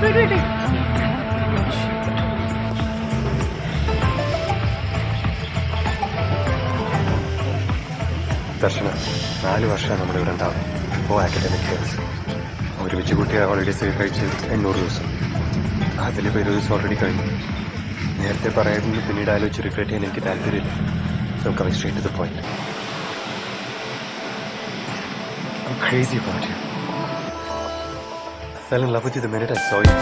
wait. ദർശന 4 വർഷമാണ് നമ്മുടെ ഇവിടെ ഉണ്ടാവും. 4 academic years. ഒരുമിച്ച് കൂട്ടിയ ഹോളിഡേസ് കഴിച്ച് 800 ദിവസം. അതിലിപ്പോൾ 20 ദിവസം ഓൾറെഡി കഴിഞ്ഞു. നേരത്തെ പറയുന്നത് പിന്നീട് ആലോചിച്ച് റിഗ്രറ്റ് ചെയ്യാൻ എനിക്ക് താല്പര്യമില്ല. So coming straight to the point. I'm crazy about you. I fell in love with you the minute I saw you.